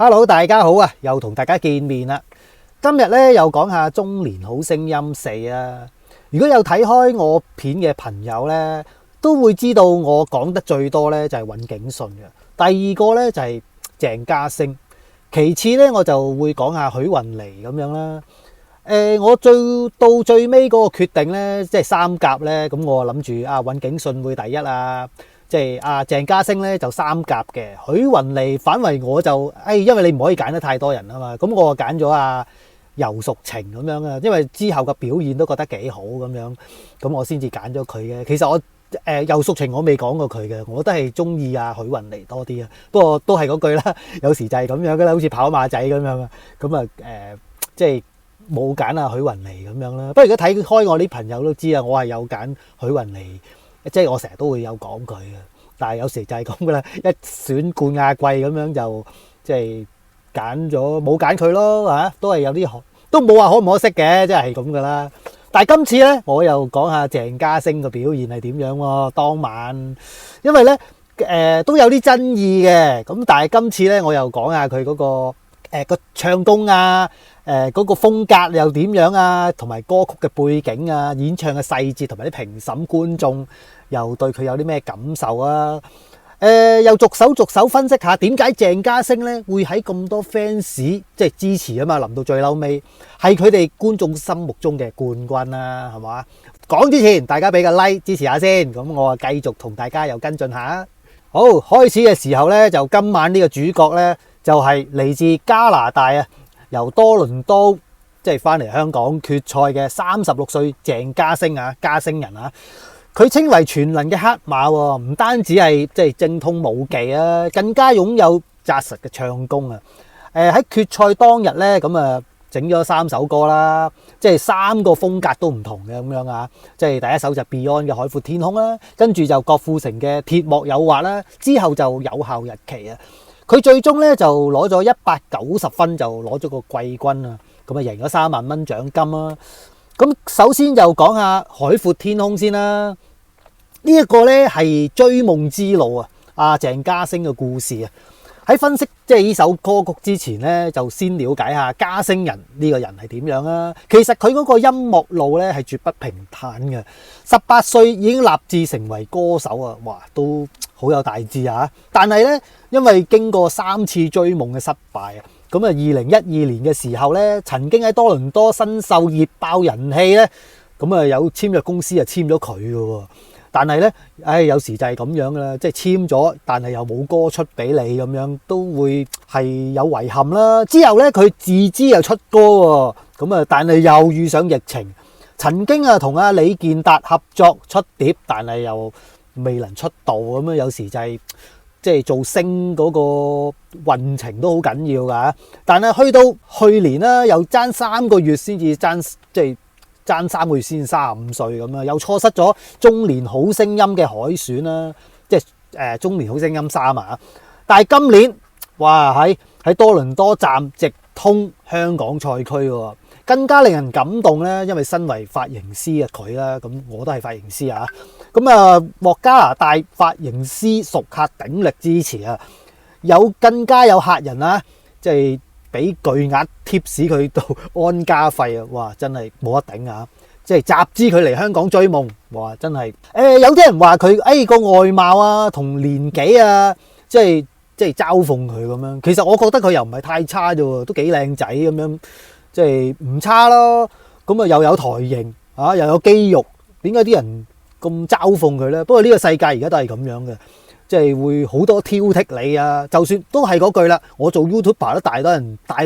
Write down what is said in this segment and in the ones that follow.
Hello， 大家好啊，又同大家見面啦。今日咧又講下中年好聲音4啊。如果有睇開我片嘅朋友咧，都會知道我講得最多咧就係尹景順嘅。第二個咧就係鄭家聲，其次咧我就會講下許雲妮咁樣啦。我到最尾嗰個決定咧，即係三甲咧，咁我諗住尹景順會第一啊。即係鄭家聲咧就三甲嘅，許雲妮反為我就因為你唔可以揀得太多人啊嘛，咁我揀咗游淑晴咁樣啊，因為之後嘅表現都覺得幾好咁樣，咁我先至揀咗佢嘅。其實我游淑晴我未講過佢嘅，我都係中意許雲妮多啲啊。不過都係嗰句啦，有時就係咁樣噶啦，好似跑馬仔咁樣啊。咁即係冇揀許雲妮咁樣啦。不過如果睇開我啲朋友都知啊，我係有揀許雲妮。即係我成日都會有講佢嘅，但係有時就係咁噶啦，一選冠亞季咁樣就即係揀咗冇揀佢咯，都係有啲都冇話可唔可惜嘅，即係咁噶啦。但係今次咧，我又講下鄭家聲嘅表現係點樣喎？當晚因為咧都有啲爭議嘅，咁但係今次咧我又講下佢嗰個唱功嗰個風格又點樣啊，同埋歌曲嘅背景啊，演唱嘅細節同埋啲評審觀眾又對佢有啲咩感受啊？又逐手分析下點解鄭家聲咧會喺咁多 fans 即係支持啊嘛，臨到最嬲尾係佢哋觀眾心目中嘅冠軍啦，係嘛？講之前大家俾個 like 支持下先，咁我繼續同大家又跟進下。好，開始嘅時候咧，就今晚呢個主角咧就係嚟自加拿大啊，由多倫多即係翻嚟香港決賽嘅36歲鄭家聲啊，家聲人啊，佢稱為全能嘅黑馬喎，唔單止係即係精通武技啊，更加擁有紮實嘅唱功啊！喺決賽當日咧，咁整咗3首歌啦，即係3個風格都唔同嘅咁樣啊！即係第一首就 Beyond 嘅《海闊天空》啦，跟住就郭富城嘅《鐵幕誘惑》啦，之後就有效日期啊！佢最終咧就攞咗190分，就攞咗個季軍啊！咁贏咗3萬蚊獎金啦。咁首先就講下《海闊天空》先啦。呢一個咧係追夢之路啊！鄭家聲嘅故事啊。喺分析即係呢首歌曲之前咧，就先了解下家聲人呢個人係點樣啊。其實佢嗰個音樂路咧係絕不平坦嘅。18歲已經立志成為歌手啊！哇，都好有大志啊！但係咧，因為經過3次追夢嘅失敗啊，咁2012年嘅時候咧，曾經喺多倫多新秀熱爆人氣咧，咁有簽約公司簽咗佢嘅喎。但係咧，有時就係咁樣噶啦，即係簽咗，但係又冇歌出俾你咁樣，都會係有遺憾啦。之後咧，佢自資又出歌喎，咁但係又遇上疫情，曾經同李健達合作出碟，但係又未能出道咁樣。有時就係即係做星嗰個運程都好緊要噶。但係去到去年啦，又爭3個月先至爭3個月先35歲咁樣，又錯失咗中年好聲音嘅海選啦，即係中年好聲音3啊！但係今年哇喺多倫多站直通香港賽區喎，更加令人感動咧，因為身為髮型師嘅佢啦，咁我都係髮型師啊，咁獲加拿大髮型師熟客鼎力支持啊，更加有客人啊，即係俾巨額貼士佢到安家費啊！哇，真係冇得頂啊！即係集資佢嚟香港追夢，哇，真係有啲人話佢個外貌啊同年紀啊，即係嘲諷佢咁樣。其實我覺得佢又唔係太差啫喎，都幾靚仔咁樣，即係唔差咯。咁又有台型又有肌肉，點解啲人咁嘲諷佢咧？不過呢個世界而家都係咁樣嘅。即係會好多挑剔你啊！就算都係嗰句啦，我做 YouTuber 都大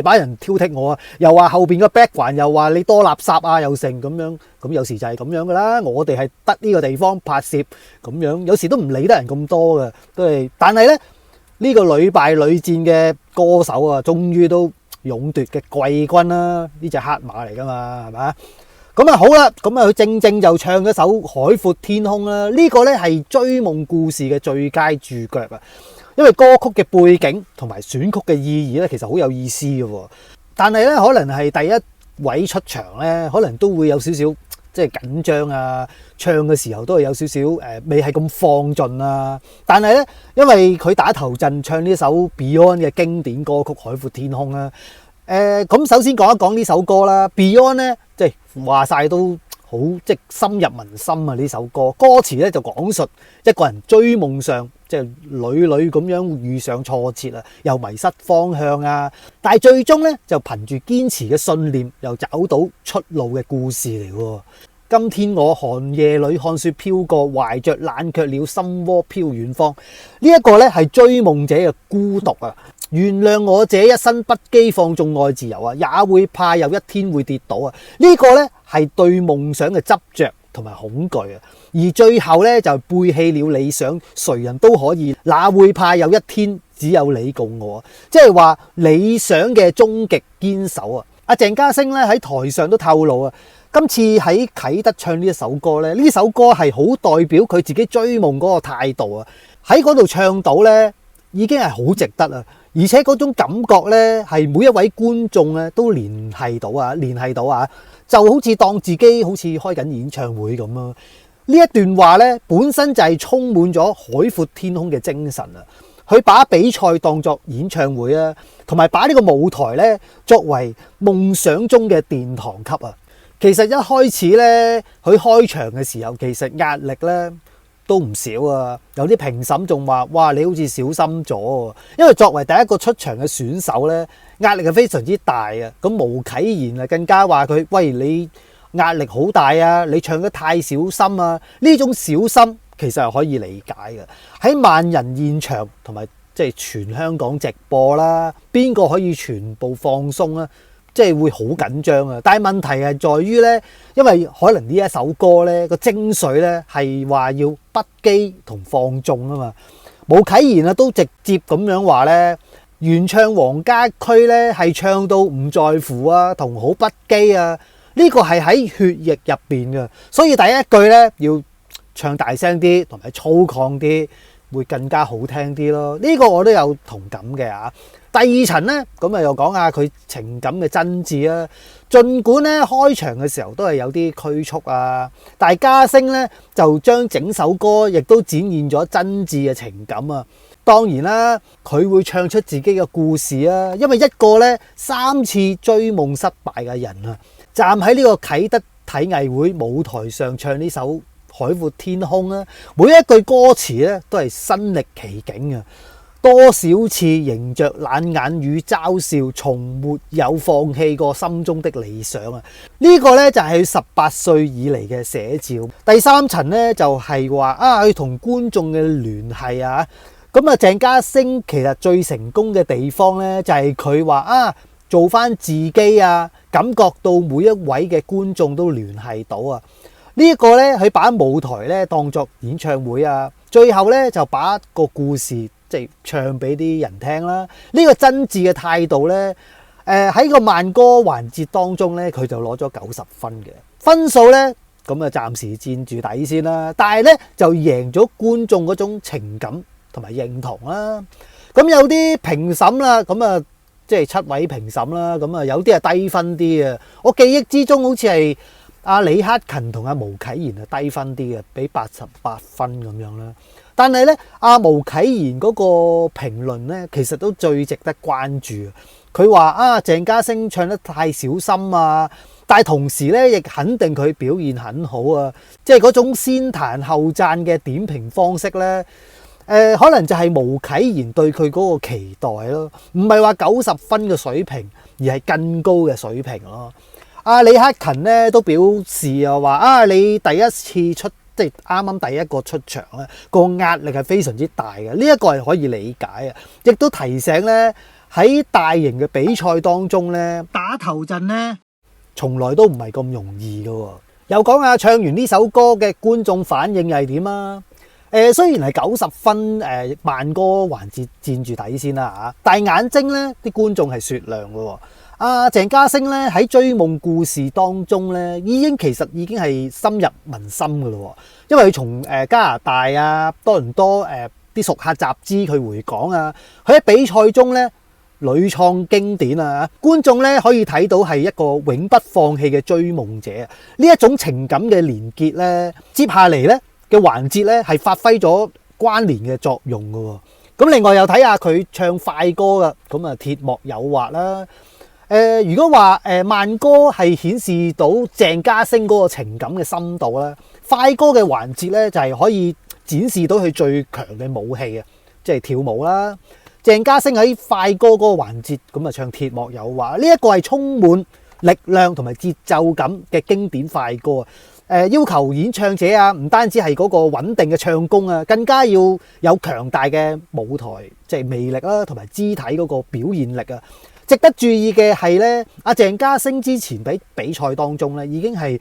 把人挑剔我啊！又話後邊個 background，又話你多垃圾啊，又成咁樣。咁有時就係咁樣噶啦。我哋係得呢個地方拍攝咁樣，有時都唔理得人咁多嘅，都係。但係咧，呢個屢敗屢戰嘅歌手啊，終於都勇奪嘅季軍啦！呢隻黑馬嚟噶嘛，係咪？咁好啦，咁佢正就唱咗首《海闊天空》啦。呢個咧係追夢故事嘅最佳注腳啊！因為歌曲嘅背景同埋選曲嘅意義咧，其實好有意思嘅。但係咧，可能係第一位出場咧，可能都會有少少即係緊張啊，唱嘅時候都係有少少未係咁放盡啊。但係咧，因為佢打頭陣唱呢首 Beyond 嘅經典歌曲《海闊天空》啦。咁首先講一講呢首歌啦。Beyond 咧，即係話晒都好即係深入民心啊！呢首歌歌詞咧就講述一個人追夢想，即係屢屢咁樣遇上挫折啊，又迷失方向啊，但係最終咧就憑住堅持嘅信念，又找到出路嘅故事嚟喎。今天我寒夜裏看雪飄過，懷着冷卻了心窩飄遠方。呢一個咧係追夢者嘅孤獨啊！原諒我這一生不羈放縱愛自由啊，也會怕有一天會跌倒啊！呢個咧係對夢想嘅執着同埋恐懼啊，而最後咧就背棄了理想，誰人都可以，哪會怕有一天只有你共我啊！即係話理想嘅終極堅守啊！阿鄭嘉星咧喺台上都透露啊，今次喺啟德唱呢一首歌咧，呢首歌係好代表佢自己追夢嗰個態度啊！喺嗰度唱到咧，已經係好值得啊！而且嗰種感覺咧，係每一位觀眾咧都聯繫到啊，就好似當自己好似開緊演唱會咁啊！呢一段話咧，本身就係充滿咗海闊天空嘅精神啊！佢把比賽當作演唱會啊，同埋把呢個舞台咧作為夢想中嘅殿堂級啊！其實一開始咧，佢開場嘅時候，其實壓力咧都唔少啊！有啲評審仲話：哇，你好似小心咗，因為作為第一個出場嘅選手咧，壓力係非常之大啊！咁毛啟賢啊，更加話佢：喂，你壓力好大啊！你唱得太小心啊！呢種小心其實係可以理解嘅。喺萬人現場同埋即係全香港直播啦，邊個可以全部放鬆啊？即係會好緊張啊！但係問題係在於咧，因為可能呢一首歌咧個精髓咧係話要不羈同放縱啊嘛。毛啟賢啊都直接咁樣話咧，原唱黃家駒咧係唱到唔在乎啊，同好不羈啊。呢個係喺血液入邊嘅，所以第一句咧要唱大聲啲，同埋粗獷啲，會更加好聽啲咯。呢個我都有同感嘅啊。第二層咧，咁啊又講下佢情感嘅真摯啊。儘管咧開場嘅時候都係有啲拘束啊，但係嘉星咧就將整首歌亦都展現咗真摯嘅情感啊。當然啦，佢會唱出自己嘅故事啊，因為一個咧3次追夢失敗嘅人啊，站喺呢個啟德體藝會舞台上唱呢首《海闊天空》啊，每一句歌詞咧都係身歷其境啊。多少次迎着冷眼與嘲笑，從沒有放棄過心中的理想啊！呢個咧就係佢18歲以嚟嘅寫照。第三層咧就係話佢同觀眾嘅聯繫啊。咁啊，鄭嘉星其實最成功嘅地方咧就係佢話做翻自己啊，感覺到每一位嘅觀眾都聯繫到啊。呢一個咧佢把舞台咧當作演唱會啊，最後咧就把個故事即係唱俾啲人聽啦。呢個真摯嘅態度咧，喺個慢歌環節當中咧，佢就攞咗90分嘅分數咧，咁啊暫時佔住底先啦。但係咧就贏咗觀眾嗰種情感同埋認同啦。咁有啲評審啦，咁啊即係7位評審啦，咁啊有啲係低分啲嘅。我記憶之中好似係阿李克勤同阿毛啟賢係低分啲嘅，俾88分咁樣啦。但係咧，阿毛啟賢嗰個評論咧，其實都最值得關注。佢話鄭嘉星唱得太小心啊，但係同時咧亦肯定佢表現很好啊。即係嗰種先彈後讚嘅點評方式咧，可能就係毛啟賢對佢嗰個期待咯，唔係話90分嘅水平，而係更高嘅水平咯。阿李克勤咧都表示啊話你第一次出即係啱啱第一個出場咧，個壓力係非常之大嘅。呢一個係可以理解啊，亦都提醒咧喺大型嘅比賽當中咧，打頭陣咧從來都唔係咁容易嘅。又講下唱完呢首歌嘅觀眾反應係點啊？雖然係90分，慢歌環節佔住底先啦嚇，但係眼睛咧啲觀眾係雪亮嘅。鄭嘉星咧喺追夢故事當中咧，其實已經係深入民心嘅咯。因為佢從加拿大啊多倫多啲熟客集資佢回港啊，佢喺比賽中咧屢創經典啊！觀眾咧可以睇到係一個永不放棄嘅追夢者，呢一種情感嘅連結咧，接下嚟咧嘅環節咧係發揮咗關聯嘅作用嘅喎。咁另外又睇下佢唱快歌噶，咁啊鐵幕誘惑啦。如果話慢歌係顯示到鄭家星嗰個情感嘅深度啦，快歌嘅環節咧就係可以展示到佢最強嘅武器啊，即係跳舞啦。鄭家星喺快歌嗰個環節咁啊唱鐵幕誘惑，呢一個係充滿力量同埋節奏感嘅經典快歌啊！要求演唱者啊，唔單止係嗰個穩定嘅唱功啊，更加要有強大嘅舞台即係魅力啦，同埋肢體嗰個表現力啊！值得注意嘅係咧，阿鄭家星之前喺比賽當中咧已經係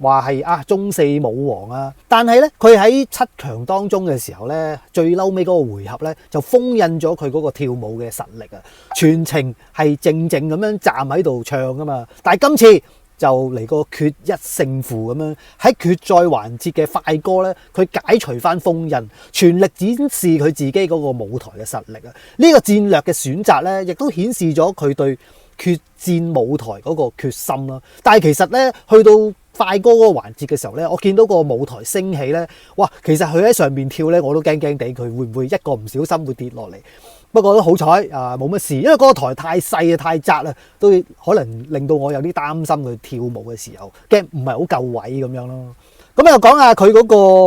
話係中四舞王啊，但係咧佢喺七強當中嘅時候咧，最嬲尾嗰個回合咧就封印咗佢嗰個跳舞嘅實力啊，全程係靜靜咁樣站喺度唱噶嘛，但係今次就嚟個決一勝負咁樣，喺決賽環節嘅快歌咧，佢解除翻封印，全力展示佢自己嗰個舞台嘅實力啊！呢個戰略嘅選擇咧，亦都顯示咗佢對決戰舞台嗰個決心啦。但係其實咧，去到快歌嗰個環節嘅時候咧，我見到個舞台升起咧，哇！其實佢喺上面跳咧，我都驚驚地，佢會唔會一個唔小心會跌落嚟？不過都好彩啊，冇乜事，因為嗰個台太細啊、太窄啊，都可能令到我有啲擔心佢跳舞嘅時候，驚唔係好夠位咁樣咯。咁又講下佢嗰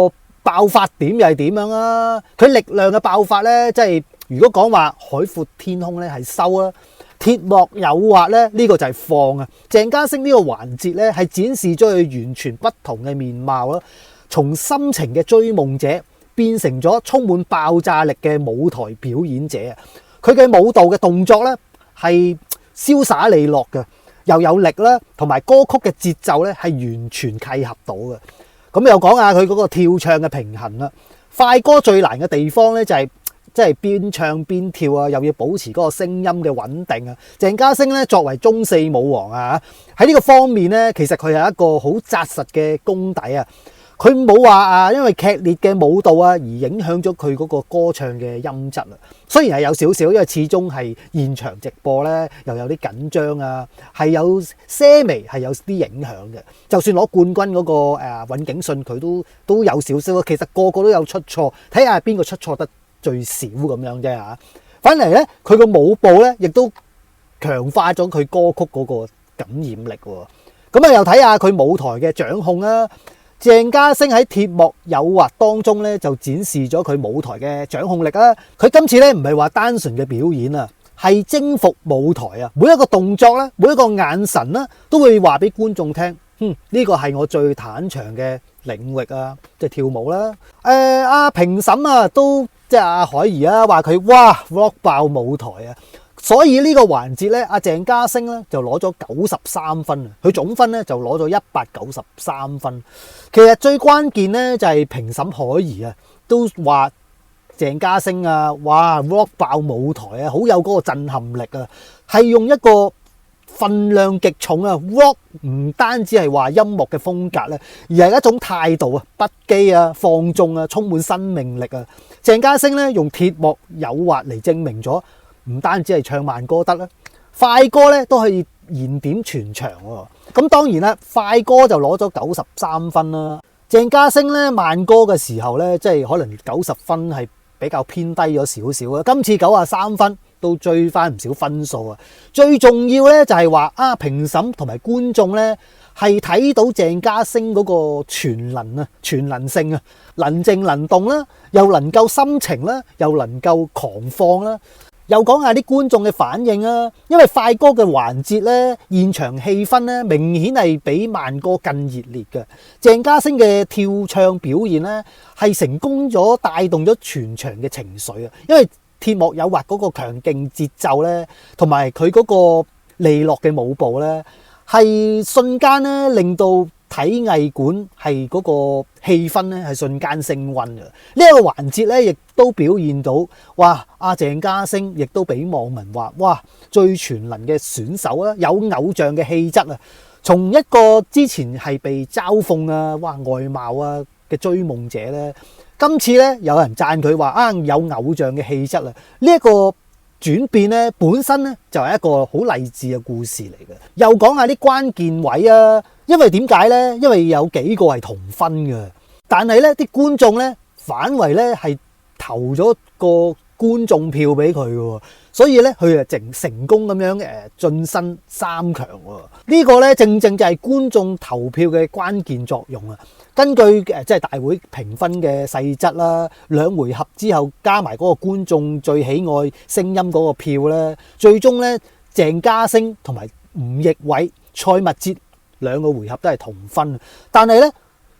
個爆發點又係點樣啊？佢力量嘅爆發咧，即係如果講話海闊天空咧係收啦，鐵幕誘惑咧呢個就係放啊。鄭家星呢個環節咧係展示咗佢完全不同嘅面貌啦，從深情嘅追夢者變成咗充滿爆炸力嘅舞台表演者啊！佢嘅舞蹈嘅動作咧係瀟灑利落嘅，又有力啦，同埋歌曲嘅節奏咧係完全契合到嘅。咁又講下佢嗰個跳唱嘅平衡啦。快歌最難嘅地方咧就係即係邊唱邊跳啊，又要保持嗰個聲音嘅穩定啊。鄭家星咧作為中四舞王啊，喺呢個方面咧，其實佢係一個好紮實嘅功底啊。佢冇話因為劇烈嘅舞蹈啊而影響咗佢嗰個歌唱嘅音質啊。雖然係有少少，因為始終係現場直播咧，又有啲緊張啊，係有些微係有啲影響嘅。就算攞冠軍嗰個尹景信，佢都有少少。其實個個都有出錯，睇下邊個出錯得最少咁樣啫嚇。反嚟咧，佢個舞步咧亦都強化咗佢歌曲嗰個感染力喎。咁啊，又睇下佢舞台嘅掌控啦。鄭家星喺鐵幕誘惑當中咧，就展示咗佢舞台嘅掌控力啦。佢今次咧唔係話單純嘅表演啊，係征服舞台啊！每一個動作咧，每一個眼神啦，都會話俾觀眾聽，呢個係我最坦長嘅領域啊，即係跳舞啦。阿評審啊，都即係阿海怡啊，話佢哇 rock 爆舞台啊！所以呢個環節咧，阿鄭家星咧就攞咗93分啊，佢總分咧就攞咗193分。其實最關鍵咧就係評審海怡啊，都話鄭家星啊，哇 rock 爆舞台啊，好有嗰個震撼力啊，係用一個分量極重啊 rock 唔單止係話音樂嘅風格咧，而係一種態度啊，不羈啊，放縱啊，充滿生命力啊。鄭家星咧用鐵幕誘惑嚟證明咗。唔單止係唱慢歌得啦，快歌咧都可以燃點全場喎。咁當然啦，快歌就攞咗93分啦。鄭家星咧慢歌嘅時候咧，即係可能90分係比較偏低咗少少啊。今次93分都追翻唔少分數啊。最重要咧就係話評審同埋觀眾咧係睇到鄭家星嗰個全能性啊，能靜能動啦，又能夠深情啦，又能夠狂放啦。又講下啲觀眾嘅反應啊，因為快歌嘅環節咧，現場氣氛咧明顯係比慢歌更熱烈嘅。鄭家星嘅跳唱表現咧係成功咗帶動咗全場嘅情緒啊，因為鐵幕誘惑嗰個強勁節奏咧，同埋佢嗰個利落嘅舞步咧，係瞬間咧令到體藝館係嗰個氣氛咧係瞬間升溫嘅。呢一個環節咧，亦都表現到，哇！阿鄭家星亦都俾網民話，哇！最全能嘅選手啊，有偶像嘅氣質啊。從一個之前係被嘲諷啊，哇外貌啊嘅追夢者咧，今次咧有人讚佢話有偶像嘅氣質啊。呢一個轉變咧，本身咧就係一個好勵志嘅故事嚟嘅。又講下啲關鍵位啊，因為點解咧？因為有幾個係同分嘅，但係咧啲觀眾咧反為咧係投咗個觀眾票俾佢嘅，所以咧佢成功咁樣晉身3強喎。呢個咧正正就係觀眾投票嘅關鍵作用啊！根據即係大會評分嘅細則啦，2回合之後加埋嗰個觀眾最喜愛聲音嗰個票咧，最終咧鄭嘉星同埋吳奕偉、蔡密哲2個回合都係同分，但係咧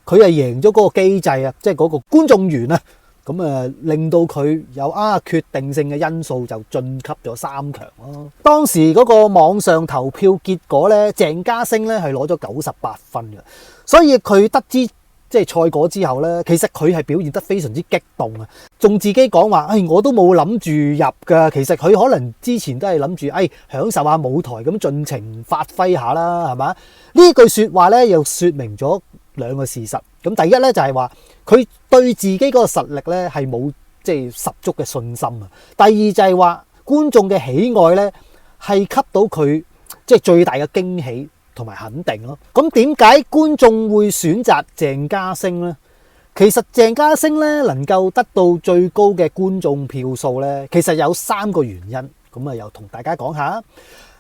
佢係贏咗嗰個機制啊，即係嗰個觀眾緣啊，咁令到佢有決定性嘅因素就晉級咗3強咯。當時嗰個網上投票結果咧，鄭嘉星咧係攞咗98分嘅，所以佢得知即係賽果之後咧，其實佢係表現得非常之激動啊，仲自己講話，我都冇諗住入㗎。其實佢可能之前都係諗住，享受下舞台咁盡情發揮下啦，係嘛？呢句說話咧又說明咗2個事實。咁第一咧就係話佢對自己嗰個實力咧係冇即係十足嘅信心啊。第二就係話觀眾嘅喜愛咧係給到佢即係最大嘅驚喜同埋肯定咯。咁點解觀眾會選擇鄭嘉星呢？其實鄭嘉星咧能夠得到最高嘅觀眾票數咧，其實有3個原因。咁又同大家講下。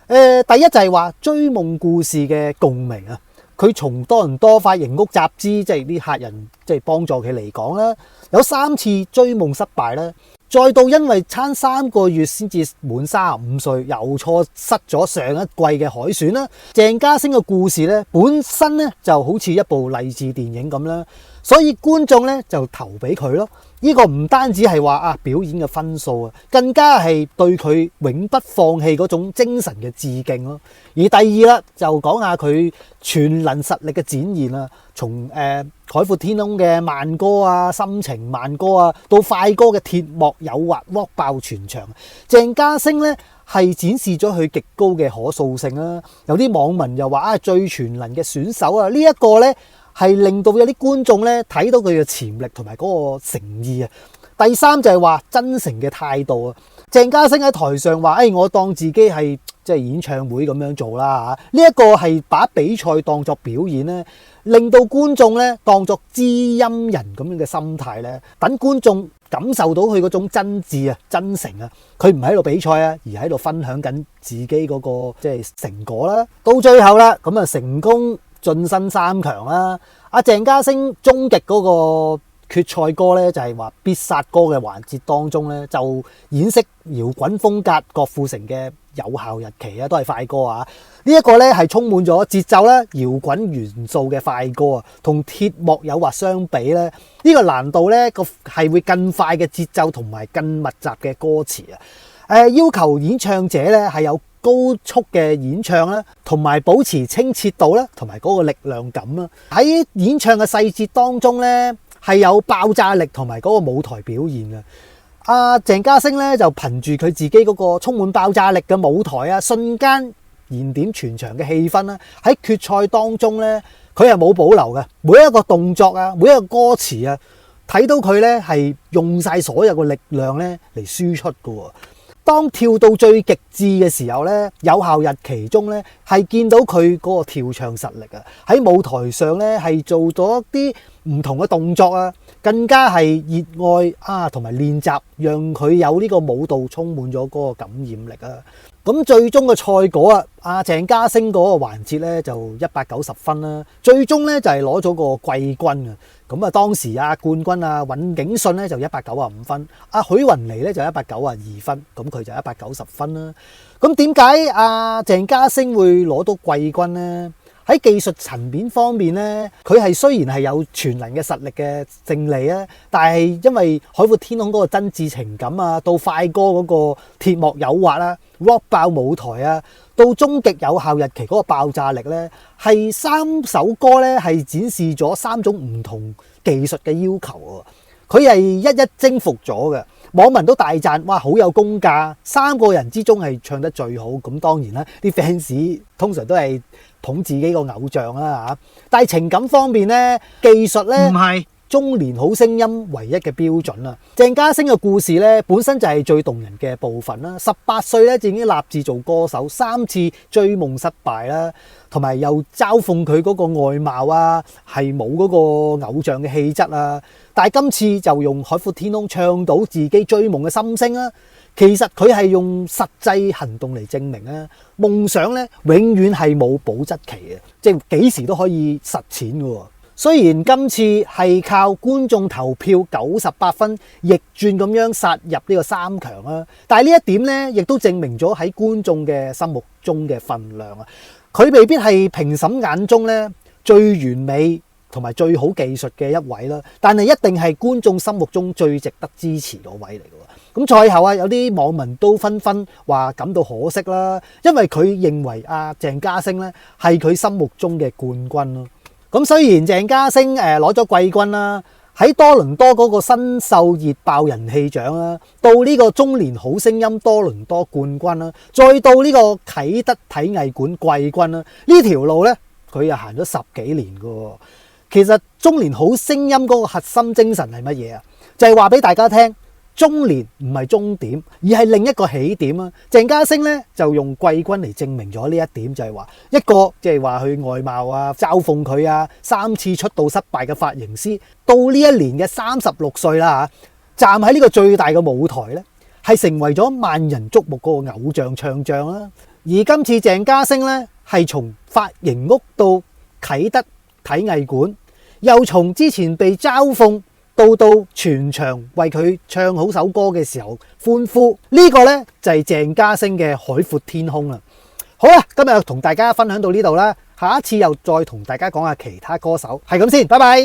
第一就係話追夢故事嘅共鳴啊。佢從多倫多髮型屋集資，即係啲客人即係幫助佢嚟講啦，有3次追夢失敗啦。再到因為差3個月先至滿35歲，又錯失咗上一季嘅海選啦。鄭嘉星嘅故事咧，本身咧就好似一部勵志電影咁啦，所以觀眾咧就投俾佢咯。呢個唔單止係話表演嘅分數啊，更加係對佢永不放棄嗰種精神嘅致敬咯。而第二啦，就講下佢全能實力嘅展現啦。從海闊天空嘅慢歌啊、心情慢歌啊，到快歌嘅鐵幕誘惑 rock 爆全場，鄭嘉星咧係展示咗佢極高嘅可塑性啦。有啲網民又話最全能嘅選手啊，呢一個咧係令到有啲觀眾咧睇到佢嘅潛力同埋嗰個誠意啊。第三就係話真誠嘅態度啊。鄭嘉星喺台上話：我當自己係即係演唱會咁樣做啦嚇。呢一個係把比賽當作表演咧，令到觀眾咧當作知音人咁樣嘅心態咧，等觀眾感受到佢嗰種真摯啊、真誠啊。佢唔喺度比賽啊，而喺度分享緊自己嗰個即係成果啦。到最後啦，咁成功晉身3強啦。阿鄭嘉星終極嗰個決賽歌咧，就係話必殺歌嘅環節當中咧，就演繹搖滾風格郭富城嘅有效日期啊，都係快歌啊。呢一個咧係充滿咗節奏啦、搖滾元素嘅快歌啊，同鐵幕誘惑相比咧，呢個難度咧個係會更快嘅節奏同埋更密集嘅歌詞啊。要求演唱者咧係有高速嘅演唱啦，同埋保持清澈度啦，同埋嗰個力量感啦。喺演唱嘅細節當中咧，係有爆炸力同埋嗰個舞台表現嘅。鄭嘉星咧就憑住佢自己嗰個充滿爆炸力嘅舞台啊，瞬間燃點全場嘅氣氛啦。喺決賽當中咧，佢係冇保留嘅，每一個動作啊，每一個歌詞啊，睇到佢咧係用晒所有嘅力量咧嚟輸出㗎。當跳到最極致嘅時候咧，有效日期中咧係見到佢嗰個跳唱實力啊！喺舞台上咧係做咗啲唔同嘅動作啊，更加係熱愛同埋練習，讓佢有呢個舞蹈充滿咗嗰個感染力啊！咁最終嘅賽果鄭嘉星嗰個環節咧就190分啦，最終咧就係攞咗個季軍啊！咁當時冠軍尹景信咧就195分，許雲妮咧就192分，咁佢就190分啦。咁點解鄭嘉星會攞到季軍呢？喺技術層面方面咧，佢係雖然係有全能嘅實力嘅勝利啊，但係因為海闊天空嗰個真摯情感啊，到快歌嗰個鐵幕誘惑啦、rock 爆舞台啊，到終極有效日期嗰個爆炸力咧，係3首歌咧係展示咗3種唔同技術嘅要求喎。佢係一一征服咗嘅，網民都大讚，哇，好有功架！3個人之中係唱得最好，咁當然啦，啲 fans 通常都係捧自己個偶像啦嚇。但係情感方面咧，技術咧唔係中年好聲音唯一嘅標準啦。鄭家星嘅故事咧，本身就係最動人嘅部分啦。18歲咧就已經立志做歌手，3次追夢失敗啦，同埋又嘲諷佢嗰個外貌啊，係冇嗰個偶像嘅氣質啊。但係今次就用海闊天空唱到自己追夢嘅心聲啦。其實佢係用實際行動嚟證明啊，夢想咧永遠係冇保質期嘅，即係幾時都可以實踐嘅。雖然今次係靠觀眾投票98分逆轉咁樣殺入呢個3強啊，但係呢一點咧亦都證明咗喺觀眾嘅心目中嘅分量啊。佢未必係評審眼中咧最完美同埋最好技術嘅一位啦，但係一定係觀眾心目中最值得支持嗰位嚟嘅。咁賽後啊，有啲網民都紛紛話感到可惜啦，因為佢認為鄭家星咧係佢心目中嘅冠軍咯。咁雖然鄭家星攞咗季軍啦，喺多倫多嗰個新秀熱爆人氣獎啦，到呢個中年好聲音多倫多冠軍啦，再到呢個啟德體藝館季軍啦，呢條路咧佢又行咗10幾年㗎。其實中年好聲音嗰個核心精神係乜嘢啊？就係話俾大家聽，中年唔係終點，而係另一個起點啊！鄭家星咧就用季軍嚟證明咗呢一點，就係話一個即係話佢外貌啊、嘲諷佢啊、3次出道失敗嘅髮型師，到呢一年嘅36歲啦嚇，站喺呢個最大嘅舞台咧，係成為咗萬人矚目嗰個偶像唱將啦。而今次鄭家星咧係從髮型屋到啟德體藝館，又從之前被嘲諷到全場為佢唱好首歌嘅時候歡呼，呢個呢就係鄭家星嘅海闊天空啦。好啦，今日同大家分享到呢度啦，下一次又再同大家講下其他歌手，係咁先，拜拜。